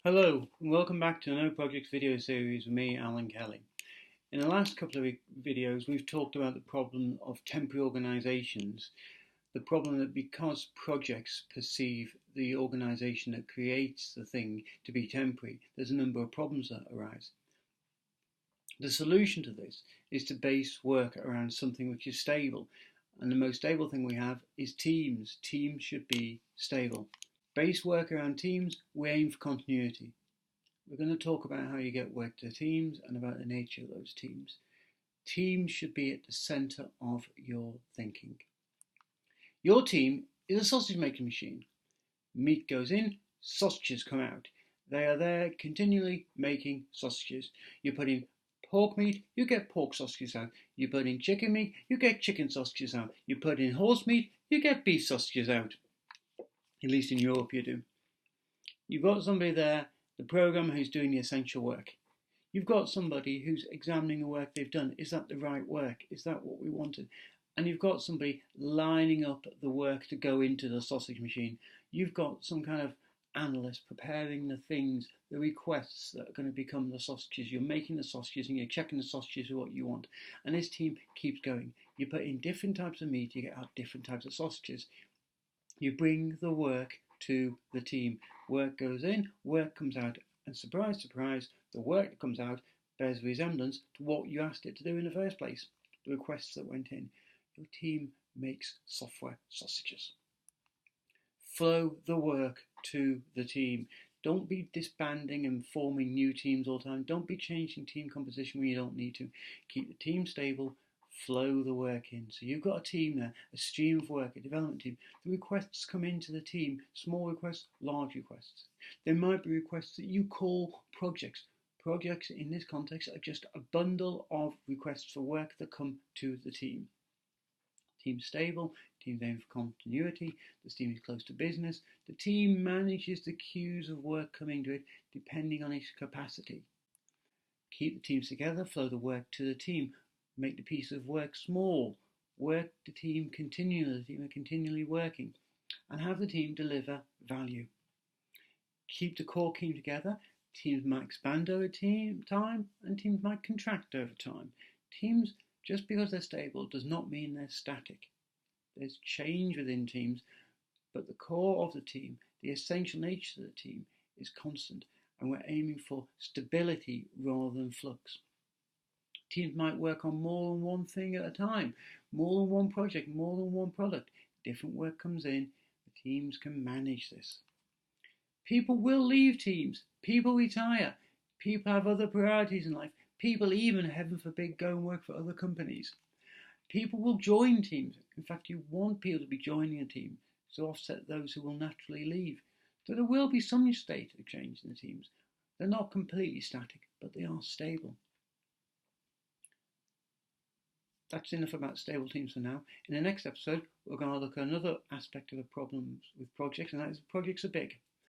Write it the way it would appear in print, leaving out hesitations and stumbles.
Hello, and welcome back to No Projects video series with me, Alan Kelly. In the last couple of videos, we've talked about the problem of temporary organisations, the problem that because projects perceive the organisation that creates the thing to be temporary, there's a number of problems that arise. The solution to this is to base work around something which is stable, and the most stable thing we have is teams. Teams should be stable. Base work around teams, we aim for continuity. We're going to talk about how you get work to teams and about the nature of those teams. Teams should be at the centre of your thinking. Your team is a sausage making machine. Meat goes in, sausages come out. They are there continually making sausages. You put in pork meat, you get pork sausages out. You put in chicken meat, you get chicken sausages out. You put in horse meat, you get beef sausages out. At least in Europe you do. You've got somebody there, the programmer, who's doing the essential work. You've got somebody who's examining the work they've done. Is that the right work? Is that what we wanted? And you've got somebody lining up the work to go into the sausage machine. You've got some kind of analyst preparing the things, the requests that are going to become the sausages. You're making the sausages and you're checking the sausages are what you want. And this team keeps going. You put in different types of meat, you get out different types of sausages. You bring the work to the team. Work goes in, work comes out, and surprise, surprise, the work that comes out bears resemblance to what you asked it to do in the first place, the requests that went in. Your team makes software sausages. Flow the work to the team. Don't be disbanding and forming new teams all the time. Don't be changing team composition when you don't need to. Keep the team stable. Flow the work in. So you've got a team there, a stream of work, a development team. The requests come into the team, small requests, large requests. There might be requests that you call projects. Projects in this context are just a bundle of requests for work that come to the team. Team's stable, team's aim for continuity, the team is close to business, the team manages the queues of work coming to it depending on its capacity. Keep the teams together, flow the work to the team. Make the piece of work small, work the team continually, the team are continually working, and have the team deliver value. Keep the core team together. Teams might expand over time, and teams might contract over time. Teams, just because they're stable, does not mean they're static. There's change within teams, but the core of the team, the essential nature of the team, is constant, and we're aiming for stability rather than flux. Teams might work on more than one thing at a time, more than one project, more than one product. Different work comes in, the teams can manage this. People will leave teams, people retire, people have other priorities in life, people even, heaven forbid, go and work for other companies. People will join teams. In fact, you want people to be joining a team to offset those who will naturally leave. So there will be some state of change in the teams. They're not completely static, but they are stable. That's enough about stable teams for now. In the next episode, we're going to look at another aspect of the problems with projects, and that is projects are big.